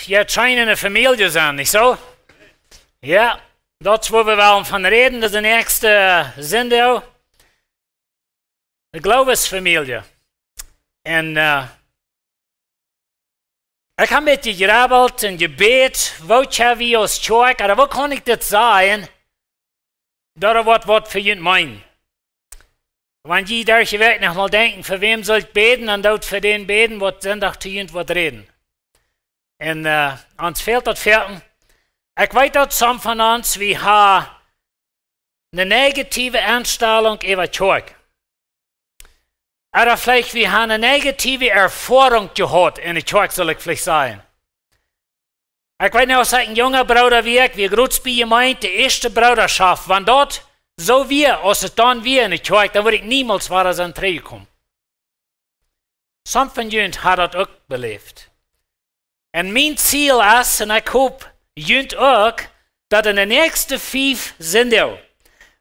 jetzt scheinen eine Familie sein, nicht so? Ja, das, wo wir wollen von reden, das ist die nächste Sendung. Die Glaubensfamilie. Und ich habe mit dir gearbeitet und gebet, wo haben wir als Kirche, oder wo kann ich das sagen, dass was für ihn meinen. Wenn die da wirklich noch mal denken, für wem soll ich beten, dann dort für den beten, was Sonntag zu ihnen was reden. Und uns fehlt das Vierten. Ich weiß, dass some von uns, wir haben eine negative Einstellung über die Kirche. Oder vielleicht wir haben eine negative Erfahrung gehabt in der Kirche, soll ich vielleicht sagen. Ich weiß noch, als ein junger Bruder wie ich, wie groß bei gemeint, die erste Bruderschaft, wenn dort so wir, als es dann wir in der Kirche, dann würde ich niemals weiter sein kommen. Some von Jünd hat das auch belebt. Und mein Ziel ist, und ich hoffe, Jünd auch, dass in den nächsten 5 Sendungen,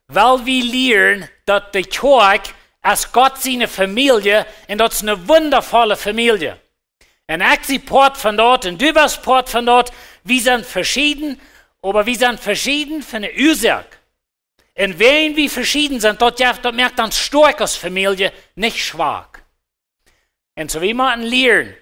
weil wir lernen, dass die Kirche als Gott seine Familie, und das ist eine wundervolle Familie. Und ich bin Part von dort, und du bist Part von dort, wir sind verschieden, aber wir sind verschieden für eine Ursache. Und wenn wir verschieden sind, dort merkt uns stark als Familie, nicht schwach. Und so wie wir lernen,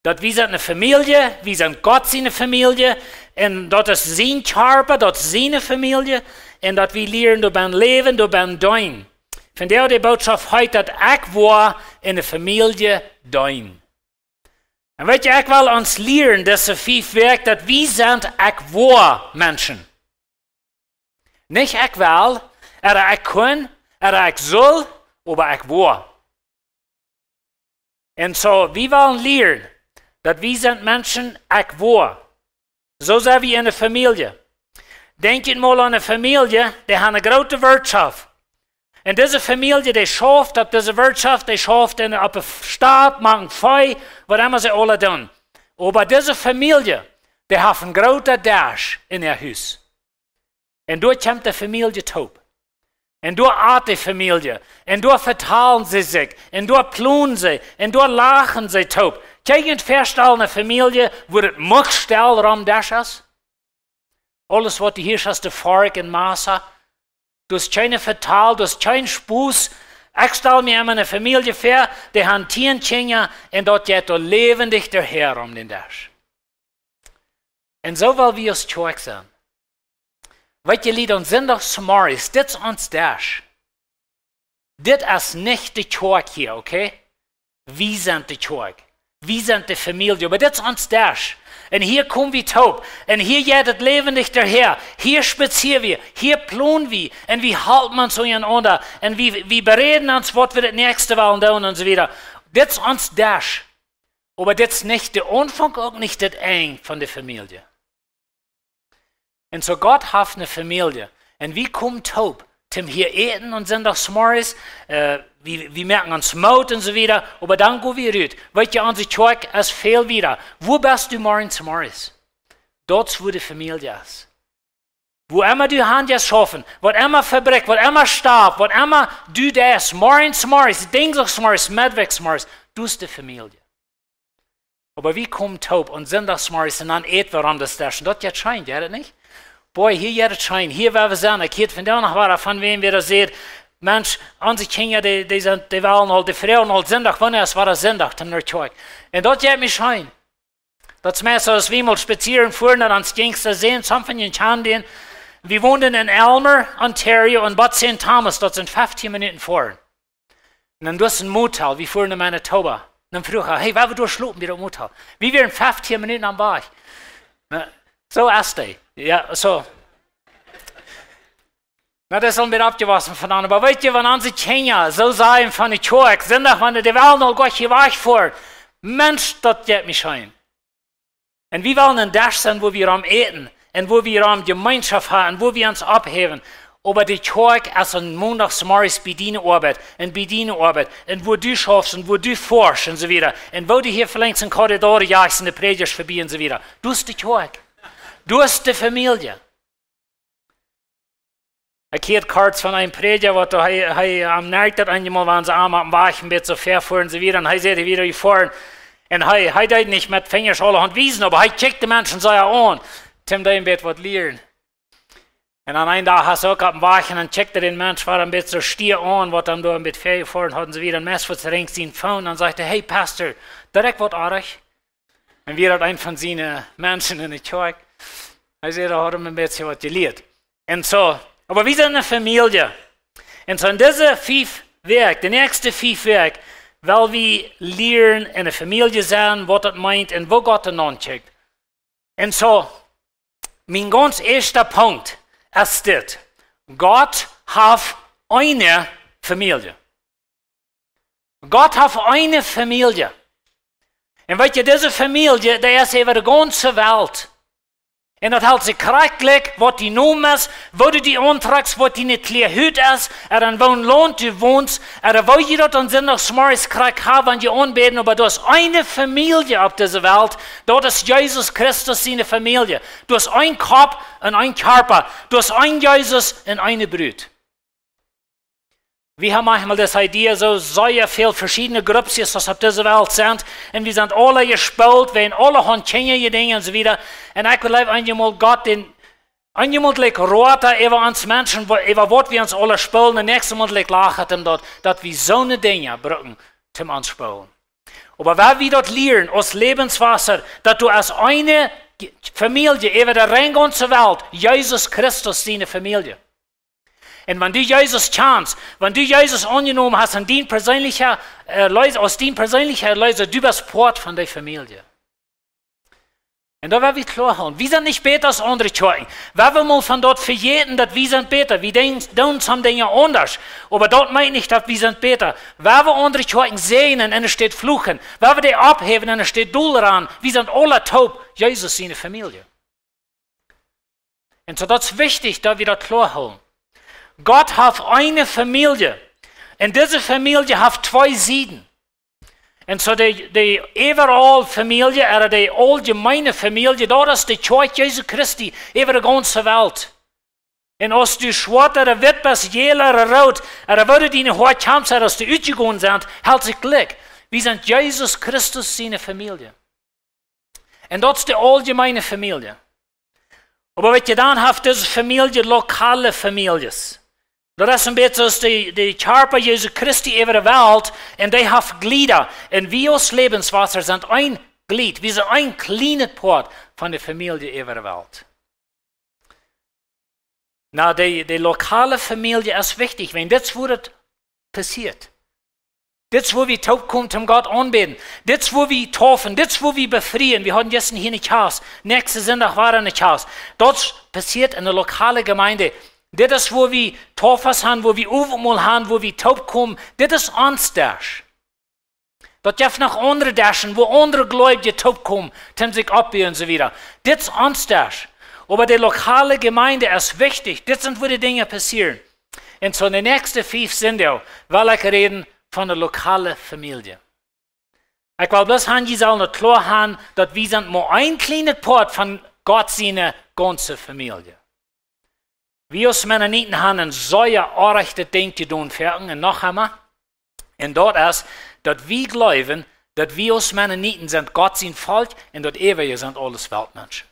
dass wir sind eine Familie, wir sind Gott seine Familie, und dort ist sein Körper, dort ist seine Familie, und dass wir lernen, du bist Leben, du bist dein. Von der die Botschaft heute, dass ich war in der Familie dein. Und weet je, ich will uns lernen, diese 5 Werke, dass wir sind, ich war Menschen. Nicht ich will, oder ich kann, oder ich soll, aber ich war. Und so, wir wollen lernen, dass wir sind Menschen, ich war. So sind wir in der Familie. Denkt mal an eine Familie, die hat eine große Wirtschaft. Und diese Familie, die schafft auf diese Wirtschaft, die schafft auf den Staat, machen Feu, was immer sie alle tun. Aber diese Familie, die hat einen großen Dash in ihr Haus. Und dort kommt die Familie taub. Und dort atmet die Familie. Und dort verteilen sie sich. Und dort planen sie. Und dort lachen sie taub. Kijk je verstellen eine Familie, wo het mugstel rum das ist? Alles, was du hier hast, der Fark in Maße. Du hast keine verteilt, du hast keinen Spuß. Ich stelle mir immer eine Familie vor, die haben 10 Kinder und dort geht der lebendig daher um den Dash. Und so wollen wir als Kirche sein. Weet je, lied, ons zondagsmorgens, dit is ons Dash. Dit is nicht die Kirche hier, okay? Wir sind die Kirche. Wir sind die Familie, aber das ist uns Dash. Und hier kommen wir taub. Und hier geht das Leben nicht daher. Hier spazieren wir. Hier planen wir. Und wir halten uns zueinander. Und wir bereden uns, was wir das nächste wollen tun und so weiter. Das ist uns Dash. Aber das ist nicht der Anfang, auch nicht das Ende von der Familie. Und so Gott hat eine Familie. Und wir kommen taub. Zum hier eten und sonntagsmorgens, wir merken uns Mut und so weiter, aber dann gehen wir raus. Weißt du, unsere Kirche ist viel wieder. Wo bist du morgens? Dort, wo die Familie ist. Wo immer du Handjes schaffen, was immer Fabrik, was immer Stab, was immer du das, morgens, dinsdagsmorgens, mittwochsmorgens, du bist die Familie. Aber wir kommen taub und sonntagsmorgens und dann eten wir an das Dash. Und das jetzt scheint, ja, das nicht? Boy, hier jetzt schein, hier werden wir sein. Ich hätte von der noch war, von wem wir das sehen. Mensch, unsere Kinder, die wollen halt, die Frauen halt Sonntag, wann es war das Sonntag, dann nur Zeug. Und dort geht mich schein. Das meist so, als wir mal spazieren fuhren, dann ans Gangster sehen, some von den Kindern. Wir wohnen in Elmer, Ontario, und Bad St. Thomas, dort sind 15 Minuten fahren. Und dann durch ein Motel, wir fuhren in Manitoba. Und dann früher, hey, wer wir durchschlupen, wieder im Motel? Wir wären 15 Minuten am Weg. So ist die. Ja, so. Na, das soll mir abgewaschen von anderen. Aber weißt du, wenn unsere Kinder so sein von der Kirche, sind doch, wenn die Welt noch Gott hier wach vor, Mensch, das geht mich ein. Und wir wollen ein Dash sein, wo wir am Eten, und wo wir am Gemeinschaft haben, wo wir uns abheben. Aber die Kirche ist ein montagsmorgens Bedienarbeit, und wo du schaffst, und wo du forschst, und so weiter. Und wo du hier vielleicht in Korridor jagst, in der Predigt vorbei, und so weiter. Du bist die Kirche. Du bist die Familie. Ich habe kurz von einem Prediger, was er am Nacht hat, einmal waren sie am Weichen mit so fair fuhren sie wieder, und er sagte wieder, wir fahren. Und er deed nicht mit Fingers alle Hand wiesen, aber er kijkt die Menschen so an. Tim, da ein bisschen was lernen. Und an einem Tag hast du auch auf dem Wagen und checkte den Mensch, war ein bisschen so stier an, was dann da ein bisschen Fähig vor und hatten sie wieder ein Messer zu rinks in Phone und sagte, hey Pastor, direkt was artig. Und wir hat einen von seinen Menschen in der Kirche. Also da hat er ein bisschen was gelehrt. Und so, aber wir sind eine Familie. Und so in diese 5 Werk, die nächste 5 Werk, weil wir lernen in der Familie sein, was das meint und wo Gott ancheckt. Und so, mein ganz erster Punkt ist das. Gott hat eine Familie. Gott hat eine Familie. Und weißt du, diese Familie, die ist über die ganze Welt. Und das hält sich kräftig, was die Nummer ist, wo du die anträgst, was die nicht klar hüt ist, an welchem Land du wohnst, wo je dort dann sind noch smarres Krieg haben, wenn die anbeten, aber du hast eine Familie auf dieser Welt, dort ist Jesus Christus seine Familie. Du hast ein Kopf und ein Körper, du hast ein Jesus und eine Brut. Wir haben manchmal das Idee, so sehr viele verschiedene Gruppen, die auf dieser Welt sind, und wir sind alle gespielt, wir haben alle Handchen Dinge und so weiter. Und ich will einmal Gott einmal raten über uns Menschen, über was wir uns alle spielen, und nächstes Mal lachen, dass wir so eine Dinge brauchen, zum Anspielen. Aber wenn wir dort lernen, aus Lebenswasser, dass du als eine Familie über die ganze Welt, Jesus Christus, seine Familie. Und wenn du Jesus kennst, wenn du Jesus angenommen hast, aus deinem persönlichen Leute, du bist Port von der Familie. Und da werden wir klar haben, wir sind nicht besser als andere Kirchen. Wenn wir mal von dort verjäten, dass wir sind besser, wir denken some Dinge anders. Aber dort meint nicht, dass wir sind besser. Wenn wir andere Kirchen sehen und es steht fluchen, wenn wir die abheben und es steht Dull ran, wir sind alle taub, Jesus seine Familie. Und so das ist wichtig, dass wir das klar haben. Gott hat eine Familie. Und diese Familie hat 2 Seiten. Und so die overall Familie, oder die allgemeine Familie, das ist die Kirche Jesu Christi über die ganze Welt. Und als du schwarz oder wit bist, jeder oder rot, oder wo du deine Haare kämpfst, als du ausgegangen sind, hält sich Glück. Wir sind Jesus Christus seine Familie. Und das ist die allgemeine Familie. Aber was ihr dann habt, diese Familie lokale Familien. Das ist ein bisschen so die Körper Jesu Christi über die Welt und die haben Glieder. Und wir als Lebenswasser sind ein Glied. Wir sind ein kleines Part von der Familie über die Welt. Na, die lokale Familie ist wichtig, wenn das passiert. Das, wo wir taub kommen, zum Gott anbeten. Das, wo wir taufen. Das, wo wir befreien. Wir hatten gestern hier nicht Haus. Nächsten Sonntag war er nicht Haus. Das passiert in der lokalen Gemeinde. Das ist, wo wir Taufers haben, wo wir Aufmal haben, wo wir taub kommen. Das ist uns das. Das gibt noch andere Daschen, wo andere Gläubige taub kommen, die sich abbiegen und so weiter. Das ist uns das. Aber die lokale Gemeinde ist wichtig. Das sind, wo die Dinge passieren. Und so die nächsten 5 sind auch, weil ich reden von der lokalen Familie. Ich will bloß haben, die sollen noch klar haben, dass wir sind nur ein kleines Part von Gott seine ganze Familie. Wir als Mennoniten haben ein sehr arrechte Ding zu tun, und noch einmal. Und dort ist, dass wir glauben, dass wir als Mennoniten sind Gott sein Volk und dass wir sind alles Weltmenschen.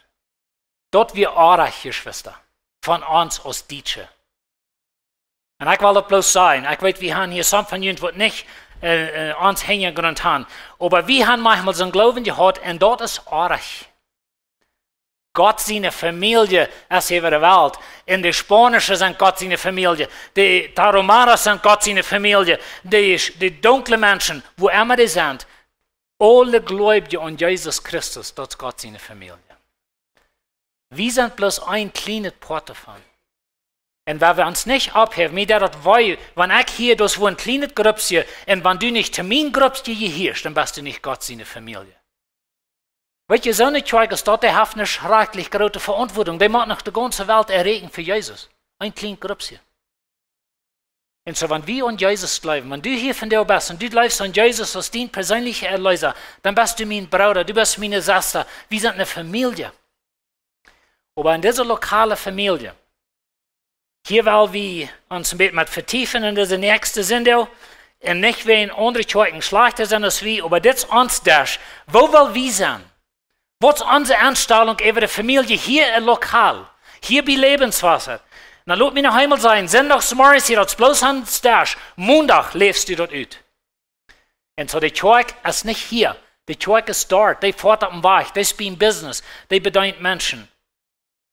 Dort wir arrecht, Geschwister, von uns als Deutsche. Und ich will das bloß sagen, ich weiß, wir haben hier some von uns, die nicht uns hängen haben, aber wir haben manchmal so einen Glauben gehabt und dort ist arrecht. Gott seine Familie ist über die Welt. In der Spanische sind Gott seine Familie. Die Taromaner sind Gott seine Familie. Die dunklen Menschen, wo immer die sind, alle Gläubige an Jesus Christus, das ist Gott seine Familie. Wir sind bloß ein kleines Part davon. Und wenn wir uns nicht abheben, mir das weil, wenn ich hier das wo ein kleines Grüppchen, und wenn du nicht zu meinem Grüppchen gehörst, dann bist du nicht Gott seine Familie. Weißt du, so eine Kirche ist dort, die hat eine schrecklich große Verantwortung. Die macht noch die ganze Welt erregen für Jesus. Ein kleines Grüppchen. Und so, wenn wir an Jesus glauben, wenn du hier von dir bist und du glaubst an Jesus als dein persönlicher Erlöser, dann bist du mein Bruder, du bist meine Schwester. Wir sind eine Familie. Aber in dieser lokalen Familie, hier wollen wir uns ein bisschen mit vertiefen in diese nächste Sendung. Und nicht wegen andere Kirchen schlechter sind als wir, aber das ist uns das. Wo will wir sein? Was ist unsere Einstellung über die Familie hier im Lokal? Hier bei Lebenswasser? Na, lass mich noch einmal sagen, Sonntagsmorgens hier das bloß ans Dash. Montag lebst du dort aus. Und so die Kirche ist nicht hier. Die Kirche ist dort. Die fährt auf dem Weg. Die ist beim Business. Die bedient Menschen.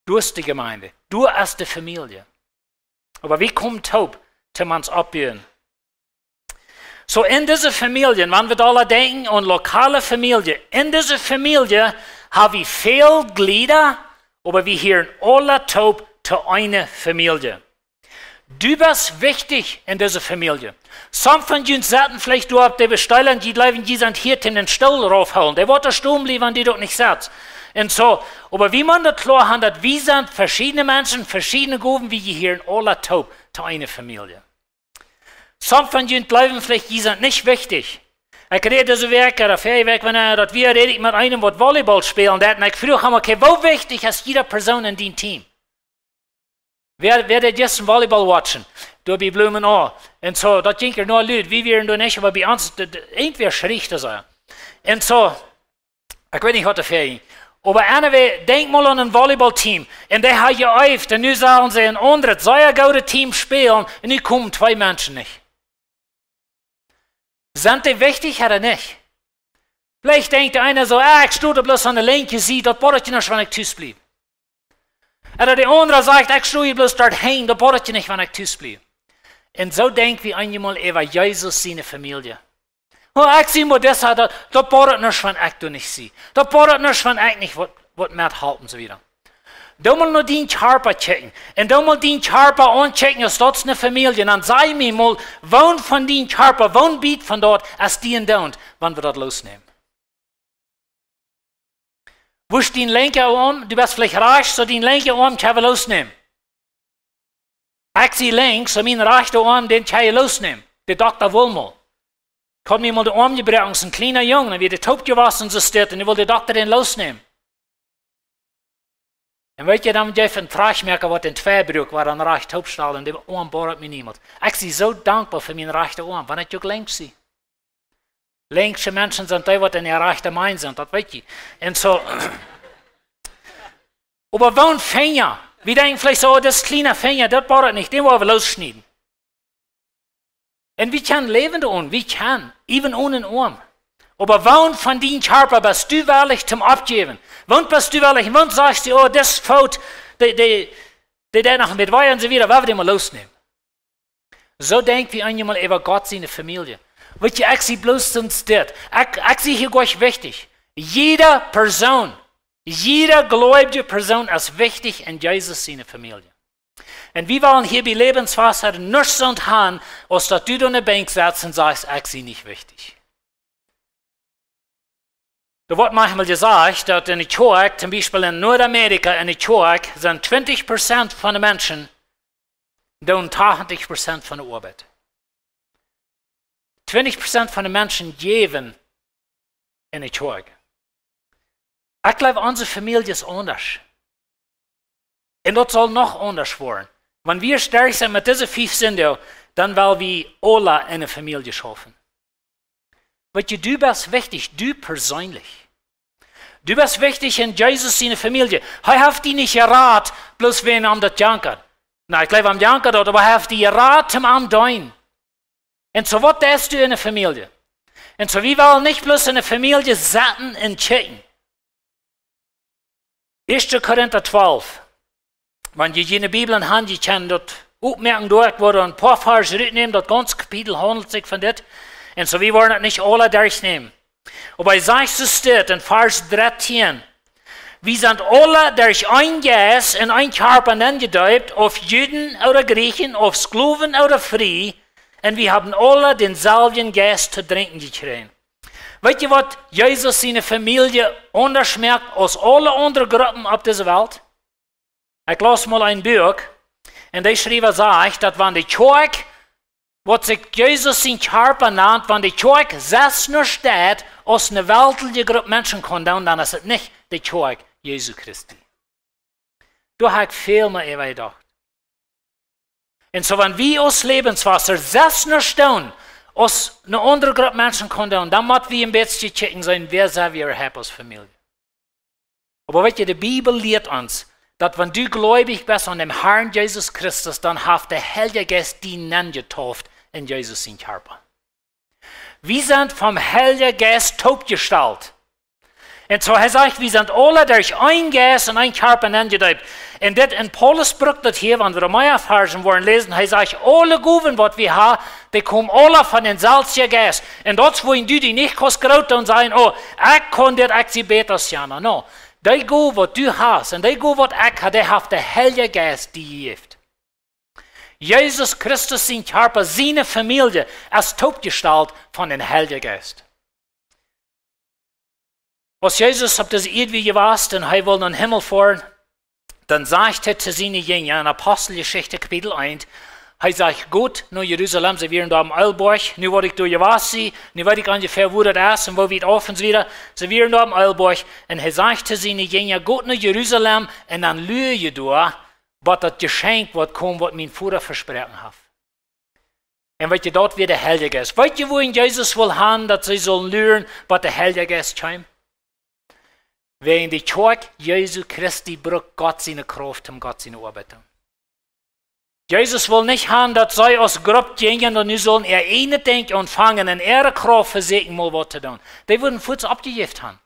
Du bist die Gemeinde. Du bist die Familie. Aber wie kommt Taub, zum uns abbauen? So in dieser Familie, wenn wir alle denken an lokale Familie, in dieser Familie haben wir viele Glieder, aber wir hören alle Taub zu einer Familie. Du bist wichtig in dieser Familie. Some von uns sagten vielleicht, du hast die Besteuerung, die bleiben, die sind hier den Stuhl raufholen. Der wird da stumm bleiben, die dort nicht sitzt. Und so, aber wie man das klar hat, dass wir sind verschiedene Menschen, verschiedene Gruppen, wie hier in aller Taub zu einer Familie. Some von uns bleiben vielleicht, die sind nicht wichtig. Ich rede so weg, oder weg, wenn dass wir reden mit einem, der Volleyball spielen, und ich frage mich, okay, wo wichtig ist jede Person in deinem Team? Wer wird jetzt Volleyball watchen? Du bei Blumen auch. Und so, das denke ich nur Leute, wie wir da nicht, aber bei uns, irgendwer schrieg das auch. Und so, ich weiß nicht, was das für aber anyway, denk mal an ein Volleyballteam. Und der hat geäuft, und nun sagen sie, ein anderes soll ein gutes Team spielen, und nun kommen 2 Menschen nicht. Sind die wichtig oder nicht? Vielleicht denkt einer so, ich stehe da bloß an der linken Seite, das braucht ich nicht, wenn ich tüß bleibe. Oder der andere sagt, ich stehe bloß dort hin, das braucht ich nicht, wenn ich tüß bleibe. Und so denken wir einmal über Jesus, seine Familie. Oh, ich sehe mir das, das braucht nicht, wenn ich da nicht sehe. Das braucht nicht, wenn ich nicht was mithalten, so wieder. Da mal nur den Körper checken. Und da mal den Körper anchecken, als das eine Familie. Und dann sei mir mal, wann von den Körper, wann biet von dort, als die und don't, wann wir das losnehmen. Wo ist den linken Arm? Du bist vielleicht reich, so den linken Arm kann ich losnehmen. Ich sehe links, so mein rechter Arm, den kann ich losnehmen. Der Doktor will mal. Ich habe mir mal den Arm gebrochen, so ein kleiner Junge, dann wird der Taub gewaschen, so steht, und ich will der Doktor den losnehmen. Und weet je, dan moet je even een vraag maken wat in 2 broek, waar een recht opstaat en die arm boort me niemand. Ik ben zo dankbaar voor mijn rechterarm, want ik ook links zie. Linkse mensen zijn die wat in je rechter mind zijn, dat weet je. En zo. Maar woon vinger. We denken vielleicht so, das kleine Finger, das boort nicht, den wollen wir losschneiden. Und wir können leben da, wir können, even ohne Arm. Aber wann von deinem Körper bist du willig zum Abgeben? Wann bist du willig? Wann sagst du, oh, das Fout, die noch mit weiter und so wieder, wollen wir den mal losnehmen? So denken wir einmal über Gott, seine Familie. Weißt du, ich sehe bloß sonst das. Ich sehe hier gleich wichtig. Jede Person, jede gläubige Person ist wichtig in Jesus, seine Familie. Und wir wollen hier bei Lebenswasser nichts so haben, als dass du da eine Bank setzt und sagst, ich sehe nicht wichtig. Da wird manchmal gesagt, dass in der Kirche, zum Beispiel in Nordamerika, in der Kirche, sind 20% von den Menschen tun 80% von der Arbeit. 20% von den Menschen geben in der Kirche. Ich glaube, unsere Familie ist anders. Und das soll noch anders werden. Wenn wir stark sind mit diesen 5 Sünden, dann wollen wir alle eine Familie schaffen. Weißt du bist wichtig, du persönlich. Du bist wichtig in Jesus, seine Familie. Er hat die nicht geraten, bloß wenn er das jankert. Nein, ich glaube, am jankert dort, aber er hat die geraten am Dein. Und so was tust du in der Familie. Und so wir wollen nicht bloß in der Familie satten und checken. 1. Korinther 12. Wenn ihr in der Bibel habt, ihr könnt dort aufmerken durch, wo ein paar Verse nehmen, das ganze Kapitel handelt sich von das. Und so wir wollen das nicht alle durchnehmen. Aber ich sage es steht in Vers 13, wir sind alle durch ein Geist in ein Körper angedeutet, auf Juden oder Griechen, auf Sklaven oder Frei, und wir haben alle denselben Geist zu trinken gekriegt. Weißt ihr, was Jesus seine Familie anders merkt als alle anderen Gruppen auf dieser Welt? Ich las mal ein Buch, und der schrieb, dass wenn die Kirche, was sich Jesus sein Körper nennt, wenn die Kirche selbst nur steht, als eine weltliche Gruppe Menschen kann, dann ist es nicht die Kirche Jesu Christi. Du hast viel mehr gedacht. Und so, wenn wir aus Lebenswasser selbst nur stehen, Als eine andere Gruppe Menschen kommt, und dann müssen wir ein bisschen checken sein, wer sind wir als Familie. Aber weißt du, die Bibel lehrt uns, dass wenn du gläubig bist an dem Herrn Jesus Christus, dann hat der Heilige Geist dich getauft in Jesus sein Körper. Wir sind vom Heiligen Geist taubgestellt. Und so er sagt, wir sind alle durch ein Geist und ein Körper angedeutet. Und das in Paulus Brück, das hier, wenn wir Romaya-Versen wollen lesen, er sagt, alle Guven, was wir haben, die kommen alle von den salzigen Geist. Und dort, wo du die nicht kannst grauten und sagen, oh, ich kann das besser sein. No. Die Guven, was du hast, und die Guven, was ich habe, die hat der Heilige Geist, die gibt. Jesus Christus, sein Körper, seine Familie, als taubgestellt von den Heiligen Geist. Als Jesus auf das irgendwie gewasst und er wollte in den Himmel fahren, dann sagt er zu seinen Jüngern in Apostelgeschichte Kapitel 1, er sagt, gut, nach Jerusalem, sie wären da am Eilberg, nu werde ich da gewasst sein, nu weiß ich ungefähr, wo das ist und wo wir offen wieder, sie wären da am Eilberg, und er sagt zu seinen Jüngern, gut nach Jerusalem, und dann lüge da, was das Geschenk wird kommen, was mein Vater versprochen hat. Und weißt du, dort wird der Heilige Geist. Weißt du, wohin Jesus will haben, dass sie sollen lernen, was der Heilige Geist kommt? Wenn die Kirche Jesu Christi braucht Gott seine Kraft, um Gott seine Arbeit tun. Jesus will nicht haben, dass sie aus Gruppe gehen und nu sollen eine denken und fangen in ihre Kraft versuchen, mal was zu tun. Die würden kurz abgegeben haben.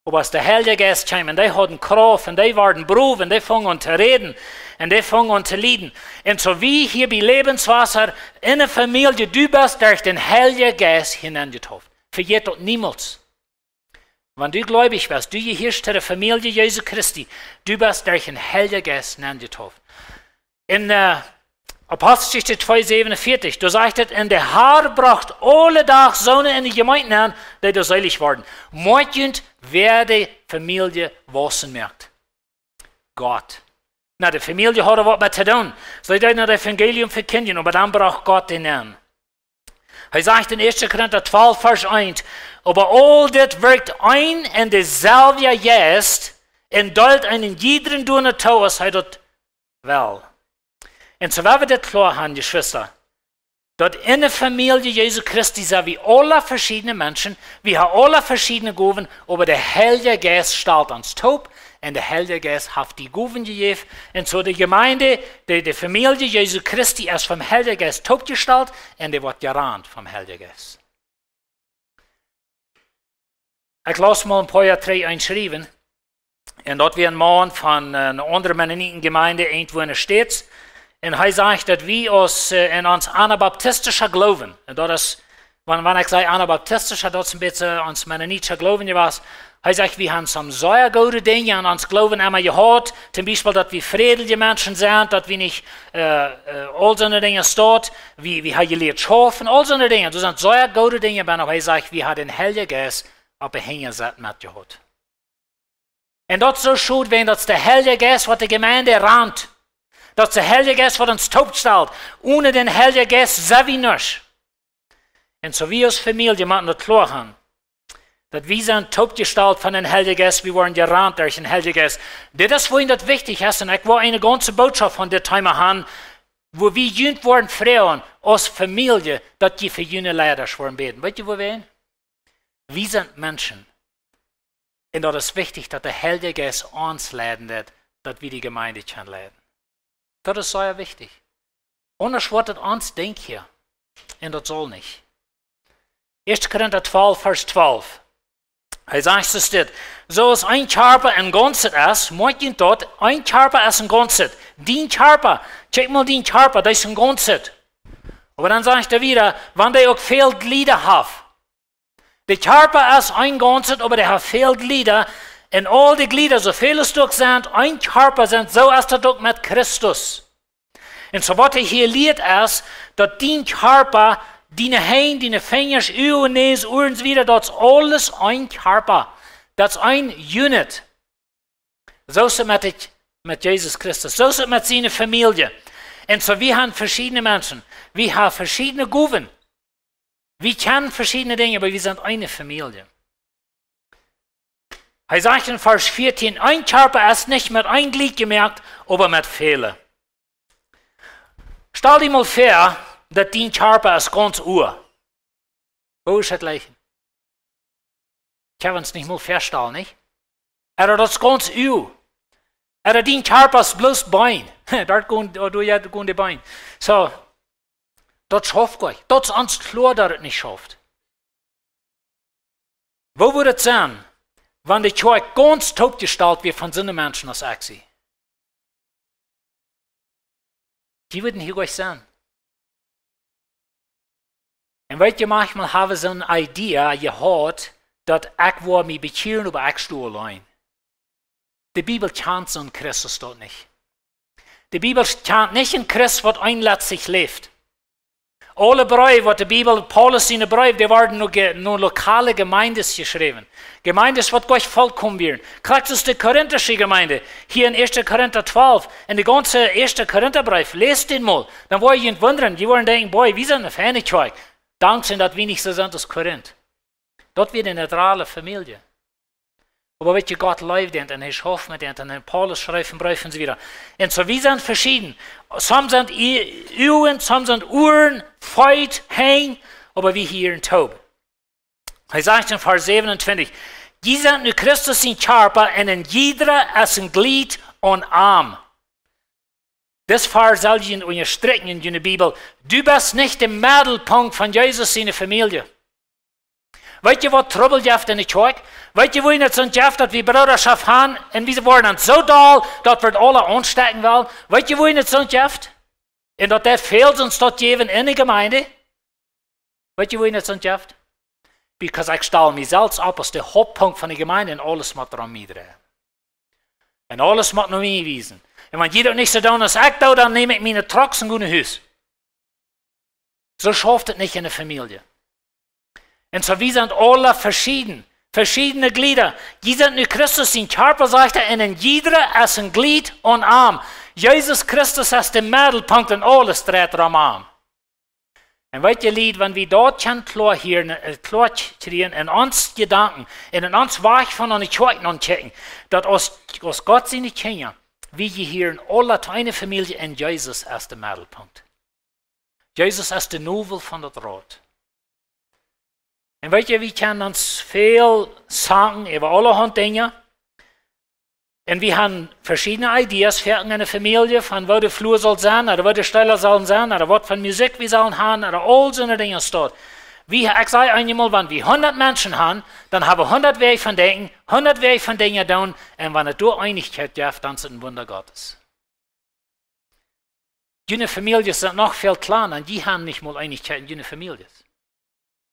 Aber als der Heilige Geist kam, und die hatten Kraft, und die waren Beruf, und die fangen an zu reden, und die fangen an zu leiden. Und so wie hier bei Lebenswasser in der Familie, du bist durch den Heiligen Geist hineingetauft. Vergeht das niemals. Wenn du gläubig bist, du gehörst zu der Familie Jesu Christi, du bist durch den Heiligen Geist hineingetauft. In Apostelgeschichte 2,47, da sagt es, und der Herr bracht alle Tag Söhne in die Gemeinden an, die da selig waren. Morgen werde Familie wassen merkt. Gott. Na, die Familie hat was mit zu tun. Sie dürfen das Evangelium verkünden, aber dann braucht Gott den an. Er sagt in 1. Korinther 12, Vers 1, aber all das wirkt ein in derselbe Geist, und dort einen jeden durch Tau, als er das will. Und so werden wir das klar haben, die Schwester, dort in der Familie Jesu Christi sind wir alle verschiedene Menschen, wir haben alle verschiedene Gaben, aber der Heilige Geist stellt uns taub, und der Heilige Geist hat die Gaben gegeben. Und so die Gemeinde, die Familie Jesu Christi ist vom Heiligen Geist taub gestellt, und die wird gerannt vom Heiligen Geist. Ich lasse mal ein paar Jahre 3 einschreiben, und dort wird ein Mann von einer anderen Mennonitengemeinde irgendwo in der Stadt. Und er sagt, dass wir uns in uns anabaptistischer Glauben, und das ist, wenn ich sage anabaptistischer, das ist ein bisschen uns mennonitischer Glauben gewesen. Er sagt, wir haben some sehr gute Dinge an uns Glauben einmal gehört, zum Beispiel, dass wir friedliche Menschen sind, dass wir nicht all so eine Dinge steht, wir haben gelehrt schaffen, all so eine Dinge. Das sind sehr gute Dinge, aber er sagt, wir haben den Heiligen Geist auf der Hängeseite mitgehört. Und das ist so schön, wenn das der Heilige Geist, was die Gemeinde rannt, dass der Heilige Geist wird uns taub stellt. Ohne den Heiligen Geist sind wir nicht. Und so wie als Familie müssen wir klar haben, dass wir sind taub gestellt von dem Heiligen Geist, wir wurden gerannt durch den Heiligen Geist. Das ist, wohin das wichtig ist, und ich will eine ganze Botschaft von der Thema haben, wo wir jüngst worden Frauen als Familie, dass die für jüngere Leiter schwören beten. Weißt du, wo wir sind? Wir sind Menschen. Und das ist wichtig, dass der Heilige Geist uns leiten wird, dass wir die Gemeinde können leiten. Das ist sehr wichtig. Anders wird es uns denken hier. Und das soll nicht. 1. Korinther 12, Vers 12. Er sagt es dort, so ist ein Körper ein Ganzes ist, meint dort, ein Körper ist ein Ganzes. Dein Körper, check mal dein Körper, das ist ein Ganzes. Aber dann sagt er wieder, wenn der auch viele Glieder hat. Der Körper ist ein Ganzes, aber der hat viele Glieder. Und all die Glieder, so viele Stück sind, ein Körper sind, so ist er doch mit Christus. Und so was er hier lehrt ist, dass dein Körper, deine Hände, deine Finger, Ohren, Nase, Ohren und so weiter, das ist alles ein Körper. Das ist ein Unit. So ist es mit Jesus Christus. So ist es mit seiner Familie. Und so wir haben verschiedene Menschen. Wir haben verschiedene Gaben. Wir kennen verschiedene Dinge, aber wir sind eine Familie. Er sagt in Vers 14, ein Körper ist nicht mit ein Glied gemerkt, aber mit vielen. Stell dir mal vor, dass dein Körper ist ganz Uhr. Wo ist das Leichen? Ich kann es nicht mal feststellen, nicht? Aber das ist ganz Uhr. Aber dein Körper ist bloß Bein. Dort gehen die Beine. So, das schafft euch. Das ist uns klar, dass es nicht schafft. Wo würde es sein, wenn die Kirche ganz taub gestaltet wird von so einem Menschen als Axi? Die würden hier gleich sein. Und weil ihr manchmal habe so eine Idee gehört, dass ich mich bekehren über ich stehe allein. Die Bibel kennt so einen Christus dort nicht. Die Bibel kennt nicht einen Christ, der einletztlich lebt. Alle Briefe, was die Bibel, Paulus in den Briefen, die waren nur lokale Gemeinden geschrieben. Gemeinden, was gleich vollkommen werden. Kriegst du die korinthische Gemeinde, hier in 1. Korinther 12, in der ganzen 1. Korintherbrief, lest den mal. Dann wollen ich wundern, die wollen denken, boy, wir sind eine feine Kirche. Dank sind, dass wir nicht so sind als Korinth. Dort wird eine neutrale Familie. Aber wenn ihr Gott lebt und er schafft mit und dann Paulus schreibt im Brief und so weiter. Und so, wir sind verschieden. Some sind Uhren, some sind Uhren, Feit, Hang, aber wir hier in Taub. Er sagt in Vers 27, die sind nur Christus in Körper und in jeder ist ein Glied und Arm. Das Vers soll ich unterstreichen in der Bibel. Du bist nicht der Mittelpunkt von Jesus in der Familie. Weet je wat trouble jeft in de kerk? Weet je hoe je het zo'n jeft dat we broederschap gaan en we worden zo dol dat we het alle aanstekken willen? Weet je hoe je het zo'n jeft? En dat er veel ons tot geven in de gemeente? Weet je hoe je het zo'n jeft? Because ik stel mezelf op als de hoofdpunt van de gemeente en alles moet er aan mij draaien. En alles moet naar mij wijzen. En wanneer je dat niet zo doen als ik doe, dan neem ik mijn trucks en ga naar huis. Zo schafft het niet in de familie. Und so, wir sind alle verschieden, verschiedene Glieder. Die sind nur Christus in Körper, sagt er, und in jeder ist ein Glied und Arm. Jesus Christus ist der Mittelpunkt und alles dreht am Arm. Und weißt ihr, Lied, wenn wir dort klar kriegen, in uns Gedanken, in uns Weich von einer Kirche anchecken, dass aus Gott seine Kinder, wie hier in aller eine Familie in Jesus ist der Mittelpunkt. Jesus ist der Nobel von der Rot. Und weet je, wir können uns viel sagen über allerhand Dinge. Und wir haben verschiedene Ideen für eine Familie, von wo der Flur soll sein, oder wo der Steller soll sein, oder was von Musik wir sollen haben, oder all so eine Dinge steht. Ich sage einmal, wenn wir 100 Menschen haben, dann haben wir 100 Wege von Denken, 100 Wege von Dingen tun, und wenn es durch Einigkeit gibt, dann ist es ein Wunder Gottes. Jene Familien sind noch viel kleiner, und die haben nicht mal Einigkeit in jene Familien.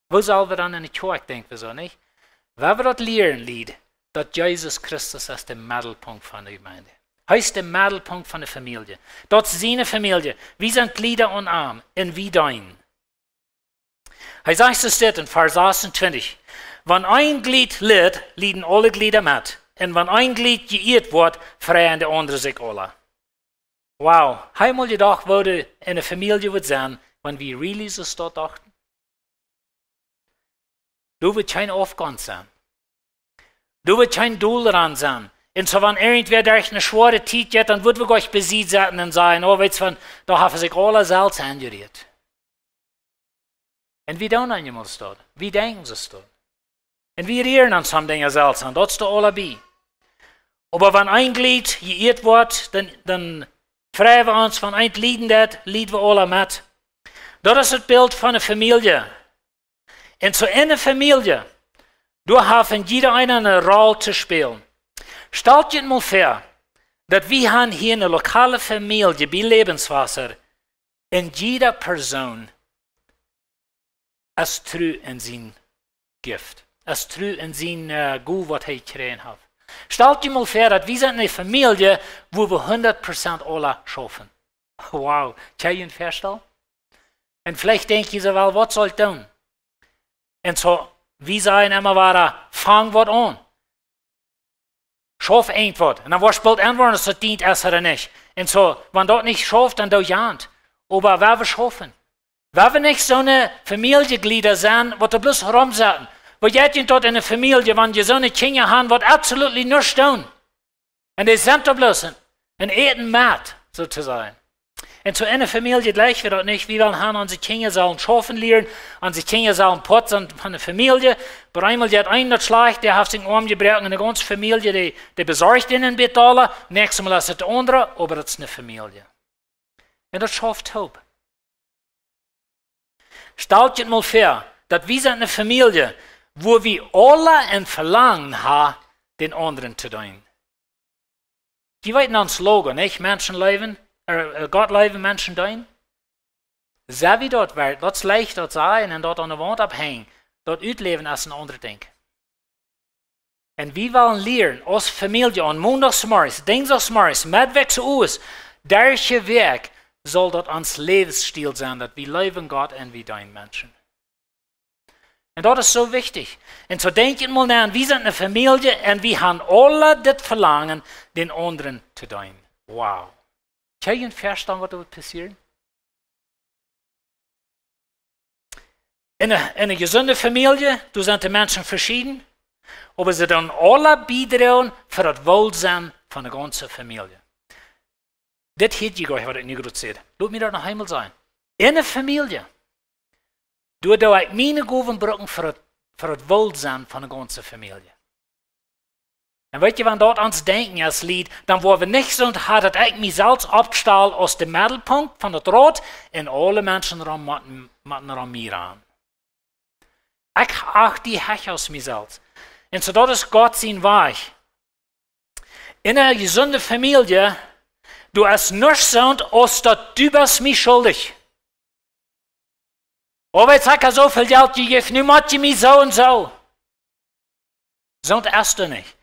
Wo sollen wir dann in die Kirche denken, wieso nicht? Wenn wir das lernen, Lied, dass Jesus Christus ist der Mittelpunkt von der Gemeinde. Er ist der Mittelpunkt von der Familie. Dort ist seine Familie. Wir sind Glieder und Arm, und wie dein. Er sagt es dort in Vers 28. Wenn ein Glied litt, leiden alle Glieder mit. Und wenn ein Glied geirrt wird, freuen die anderen sich alle. Wow. Einmal gedacht, wo in der Familie wird sein, wenn wir really so dort dachten. Du wird kein Aufgang sein. Du wird kein Doel daran sein. Und so, wenn irgendwer durch eine schwere Zeit geht, dann wird wir euch besiegt sein und sagen, oh, weißt du, da haben sich alle selbst angerührt. Und wie tun einmal dort? Wie denken sie es dort? Und wir rühren an so Dinge selbst an, das ist da alle bei. Aber wenn ein Glied geirrt wird, dann freuen wir uns, wenn ein Glied das, leiden wir alle mit. Das ist das Bild von einer Familie. Und so in einer Familie, du hast jeder eine Rolle zu spielen. Stellt dir mal vor, dass wir haben hier eine lokale Familie bei Lebenswasser und jede Person ist treu in sein Gift, ist treu in sein Gut, was er gekriegt hat. Stellt dir mal vor, dass wir sind eine Familie, wo wir 100% alle schaffen. Wow, kann ich euch vorstellen? Und vielleicht denkt ihr so, well, was soll ich tun? Und so, wie sagen immer wieder, fang was an. Schaff irgendwas. Und dann was spielt antworten, das dient es oder nicht. Und so, wenn das nicht schafft, dann doch ja. Aber wer wir schaffen? Wer wir nicht so eine Familienglieder sein, die da bloß rumsitzen. Wo jetzt dort in einer Familie, wenn die so eine Kinder haben, die absolut nichts tun. Und die sind da bloß ein Eten matt, sozusagen. Und so in der Familie gleich wir das nicht. Wir wollen haben unsere Kinder sollen schaffen lernen, unsere Kinder sollen putzen von der Familie. Aber einmal hat einer das schlecht, der hat sich Arm gebrochen, eine ganze Familie, die besorgt ihnen betalen. Nächstes Mal ist es der andere, aber das ist eine Familie. Und das schafft Hope. Stellt euch mal vor, dass wir sind eine Familie, wo wir alle ein Verlangen haben, den anderen zu dienen. Die weiten ans Slogan, nicht? Menschen leben, Gott leben, Menschen dienen. Sehr wie dort wird, das leicht dort sein und dort an der Wand abhängen, dort uitleben als ein anderer Ding. Und wir wollen lernen, als Familie, an Montagsmorgens, Dienstagsmorgens, mitweg zu uns, derche Weg soll dort ans Lebensstil sein, dass wir leben Gott und wir dienen Menschen. Und das ist so wichtig. Und so denken mal nach, wir sind eine Familie und wir haben alle das Verlangen, den anderen zu dienen. Wow. Kann ihr verstehen, was da wird passieren? In einer gesunden Familie, da sind die Menschen verschieden, aber sie dann alle beitragen für das Wohlsein von der ganzen Familie. Das hätte ich euch, was ich nicht gerade sehe. Lass mir das noch einmal sagen. In einer Familie, du da ich meine Gaben brauchen für das Wohlsein von der ganzen Familie. Und wenn wir dort ans Denken als Lied, dann wollen wir nicht so hart, dass ich mich selbst abstahl aus dem Mittelpunkt von der Rot und alle Menschen machen mir an. Ich achte die Hech aus mir selbst. Und so das ist Gott sein Weg. In einer gesunden Familie, du hast nicht so, als dass du bist mir schuldig. Aber jetzt habe ich so viel Geld gegeben, nun mache ich mich so und so. So ist du nicht.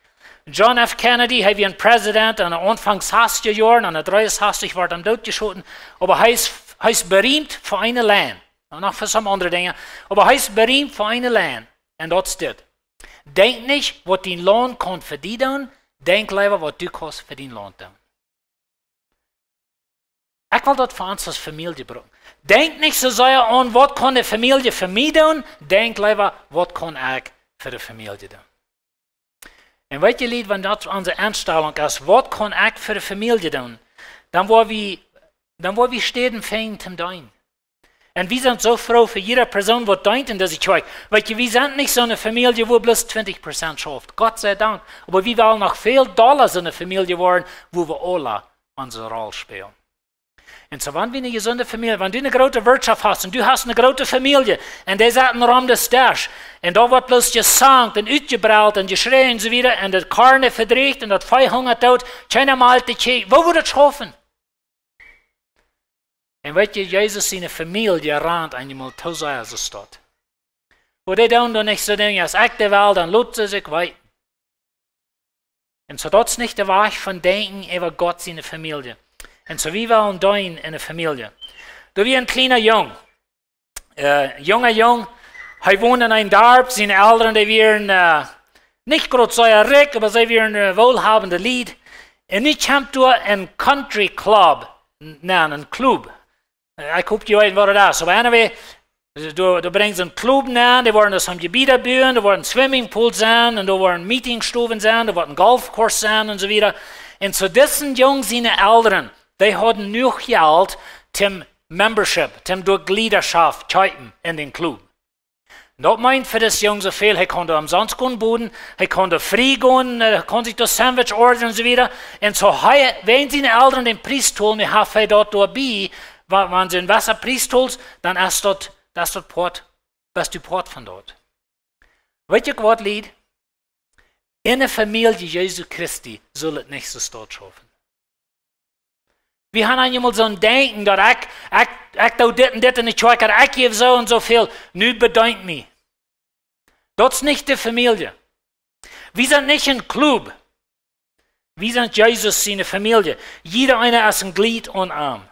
John F. Kennedy, er war ein Präsident an den Anfangs 80er Jahren, an den 30 war er totgeschossen, aber er ist berühmt für eine Land. Und noch für so andere Dinge. Aber er ist berühmt für eine Land. Und das ist das. Denk nicht, was dein Lohn kann für dich tun, denk lieber, was du kannst für dein Lohn tun. Ich will das für uns als Familie brauchen. Denk nicht so sehr an, was kann die Familie für mich tun, denk lieber, was kann ich für die Familie tun. Und weißt du, wenn das unsere Einstellung ist, was kann ich für die Familie tun, dann wollen wir stehen fangen zum Dein. Und wir sind so froh für jede Person, die deint in dieser Kirche. Weil wir sind nicht so eine Familie, wo bloß 20% schafft. Gott sei Dank. Aber wir wollen noch viel Dollars in eine Familie werden, wo wir alle unsere Rolle spielen. Und so, wenn wir eine gesunde Familie, wenn du eine große Wirtschaft hast und du hast eine große Familie und die sitzen rum des Tisch und da wird bloß gesangt und ausgebrüllt und geschrien und so wieder und das Karne verdreht und das Feuer hungert tot, keiner mal die Kirche. Wo wird das schaffen? Und weißt du, Jesus seine Familie rannt einmal tausend Jahre dort. Wo die dann nicht so denken, als ich die Welt, dann lohnt sie sich weit. Und so das ist nicht der Weg von Denken über Gott seine Familie. Und so wie wollen dein in der Familie. Da wie ein kleiner Jung. Junger Jung, er wohnt in einem Dorf, seine Eltern, die wären nicht gerade so reich, aber sie wären wohlhabende Lied. Und ich kam durch einen Country Club, nein, einen Club. Ich gucke dir ein, was das ist. Aber anyway, du bringst einen Club an, da waren das am Gebiet bauen, da waren Swimmingpools sein, und da waren Meetingstufen sein, da waren Golfkurs sein und so weiter. Und so diesen Jungen, seine Eltern, die hatten nur Geld zum Membership, zum durch Gliederschaft kaufen in den Club. Das meint für das Jungen so viel, er konnte umsonst gehen boden, er konnte frei gehen, er konnte sich das Sandwich ordern und so weiter. Und so, wenn seine Eltern den Priest holen, wir haben dort dabei, wenn sie ein Wasserpriest holst, dann ist das Port, bist du Port von dort. Weißt du, was Lied? In der Familie Jesu Christi soll es nicht so dort schaffen. Wir haben einmal so ein Denken, dass ich da dit und dit in die Kirche, ich gebe so und so viel, nicht bedankt mich. Das ist nicht die Familie. Wir sind nicht ein Club. Wir sind Jesus seine Familie. Jeder eine ist ein Glied und Arm.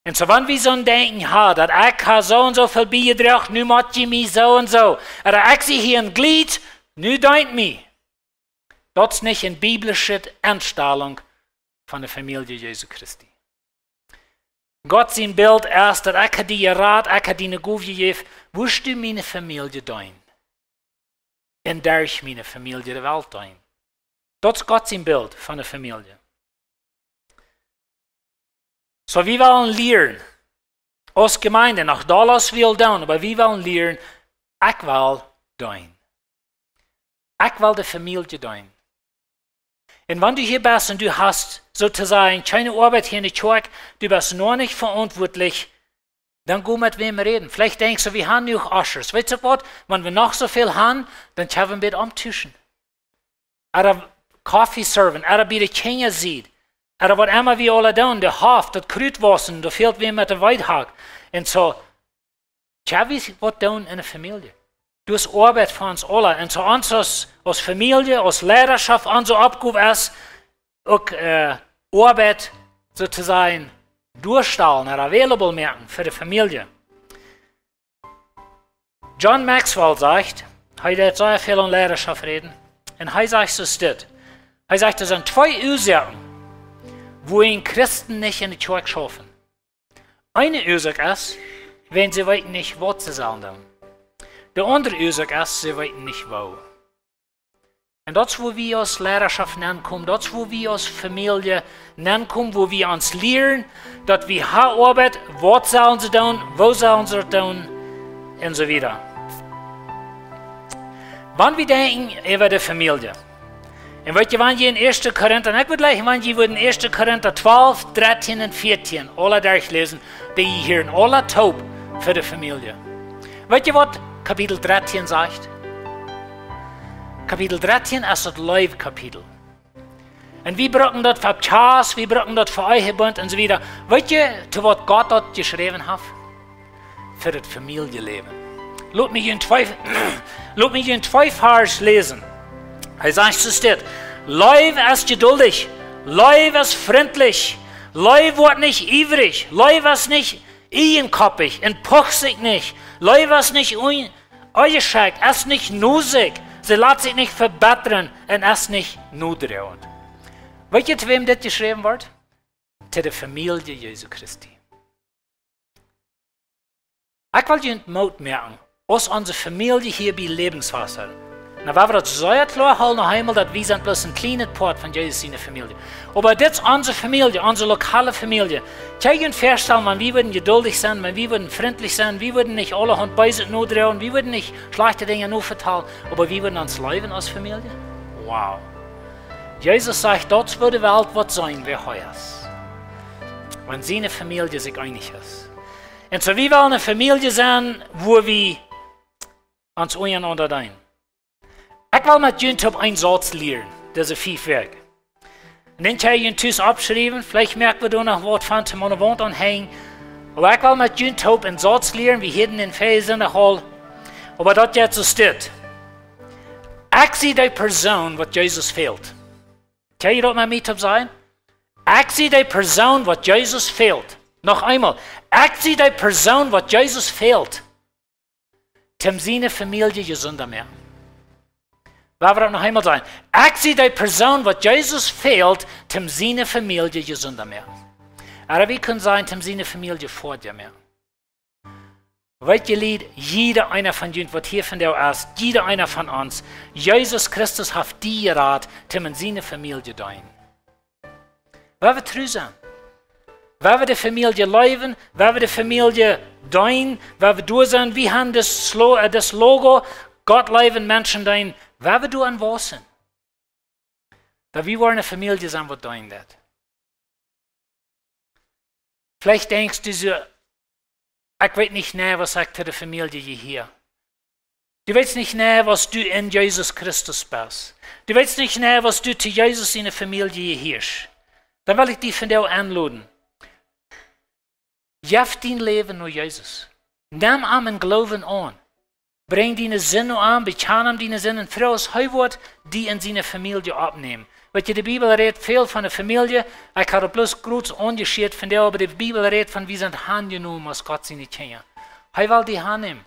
Und so, wenn wir so ein Denken haben, dass ich habe so und so viel beigetragen, nun mache ich mich so und so. Oder ich sehe hier ein Glied, nun denkt mich. Das ist nicht eine biblische Einstellung von der Familie Jesu Christi. Gott sein Bild ist, dass ich dir Rat, ich dir eine Gabe gegeben, wirst du meine Familie dein. Und durch meine Familie der Welt dein. Das ist Gott sein Bild von der Familie. So, wir wollen lernen, als Gemeinde, nach Dallas will tun, aber wir wollen lernen, ich will tun. Ich will die Familie tun. Und wenn du hier bist und du hast sozusagen keine Arbeit hier in der Kirche, du bist noch nicht verantwortlich, dann geh mit wem reden. Vielleicht denkst du, wir haben noch Ushers. Weißt du was? Wenn wir noch so viel haben, dann können wir umtischen. Oder Kaffee serven, oder bei den Kindern sieht. Oder was immer wir alle tun, der Haft, das Krütwassen, da fehlt wem mit der Weidhag. Und so, können wir was tun in der Familie? Du hast Arbeit für uns alle. Und so uns als Familie, als Leiterschaft, unsere Aufgabe ist, auch Arbeit sozusagen durchstellen oder available machen für die Familie. John Maxwell sagt, er hat sehr viel an Leiterschaft reden, und er sagt so das. Er sagt, es sind zwei Ursachen, wo ihn Christen nicht in die Kirche schaffen. Eine Ursache ist, wenn sie weiten nicht, was sie sollen. Die andere Ursache ist, sie weiten nicht, wo. Und das, wo wir als Leiterschaft kommen, das, wo wir als Familie kommen, wo wir uns lernen, dass wir haben Arbeit, was sollen sie tun, wo sollen sie tun, und so weiter. Wenn wir denken über die Familie, und wenn ihr in 1. Korinther, ich würde gleich, wenn ihr in 1. Korinther 12, 13 und 14 alle durchlesen, die hier alle taub für die Familie. Weißt ihr, was Kapitel 13 sagt? Kapitel 13 ist das Live-Kapitel. Und wir brauchen das für Chaos, wir brauchen das für euch Bund und so weiter. Weißt ihr, zu was Gott dort geschrieben hat? Für das Familienleben. Lass mich in zwei Vers lesen. Er sagt, so steht, Leib ist geduldig, Leib ist freundlich, Leib wird nicht ivrig, Leib ist nicht eigenkoppig und pucht sich nicht, Leib ist nicht ungeschickt, ist nicht nusig, sie lässt sich nicht verbessern und ist nicht nudrehend. Weißt ihr, zu wem das geschrieben wird? Zu der Familie Jesu Christi. Ich will dir Mut merken, aus unserer Familie hier bei Lebenswasser. Na, wenn wir das so klar halten, noch einmal, dass wir sind bloß ein kleiner Part von Jesus seiner Familie. Aber das ist unsere Familie, unsere lokale Familie. Ich kann feststellen, wenn wir würden geduldig sein, wenn wir würden freundlich sein, wir würden nicht alle Hand beißen nur drehen, wir würden nicht schlechte Dinge nur verteilen, aber wir würden uns leben als Familie. Wow. Jesus sagt, dort würde die Welt was sein, wer heuer ist. Wenn seine Familie sich einig ist. Und so, wir wollen eine Familie sein, wo wir uns untereinander dienen. Ich will mit YouTube einen Satz lernen, das ist 5 Werk. Und dann kann ich ihn tussen abschreiben, vielleicht merken wir da noch was von zu meiner Wand anhängen. Aber ich will mit YouTube einen Satz lernen, wie hinten in Vers in der Hall. Aber das jetzt so steht. Ich sehe die Person, was Jesus fehlt. Kann ich das mal mit sein? Ich sehe die Person, was Jesus fehlt. Noch einmal. Ich sehe die Person, was Jesus fehlt. Zum seine Familie gesünder mehr. Weil wir das noch einmal sagen. Ich sehe die Person, was Jesus fehlt, zum seine Familie gesünder mehr. Aber wir können sagen, zum seine Familie vor dir mehr. Weißt ihr, Lied, jeder einer von uns, was hier von der ist, jeder einer von uns, Jesus Christus hat die Rat, zum seine Familie dienen. Weil wir treu sind. Weil wir die Familie leben, weil wir die Familie dienen, weil wir durch sind, wir haben das Logo, Gott leben, Menschen dienen, weil wir an was sind. Da wir wollen eine Familie sein, was dienen das. Vielleicht denkst du so, ich weiß nicht näher, was sagt der Familie hier. Du weißt nicht näher, was du in Jesus Christus bist. Du weißt nicht näher, was du zu Jesus in der Familie hirsch. Dann will ich dich von dir anladen. Jef dein Leben nur Jesus. Nimm am Glauben an. Bring deine Sinne an, bekann deine Sinne und Frau aus Heiwort, die in seine Familie abnehmen. Weil die Bibel redet viel von der Familie. Ich habe bloß kurz unterschied von der, aber die Bibel redet von, wir sind handgenommen als Gott seine Kinder. Er will die Hand nehmen.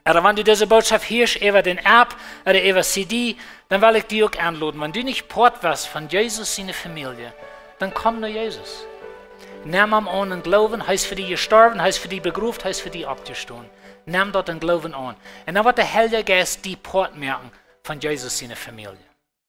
Aber wenn du diese Botschaft hörst, über den App oder über CD, dann will ich dich auch anladen. Wenn du nicht Port wirst von Jesus seine Familie, dann komm nur Jesus. Nimm am an und Glauben, heißt für die gestorben, heißt für die begruft, heißt für die abgestanden. Nimm dort den Glauben an. Und dann wird der Heilige Geist die Port merken von Jesus seine Familie.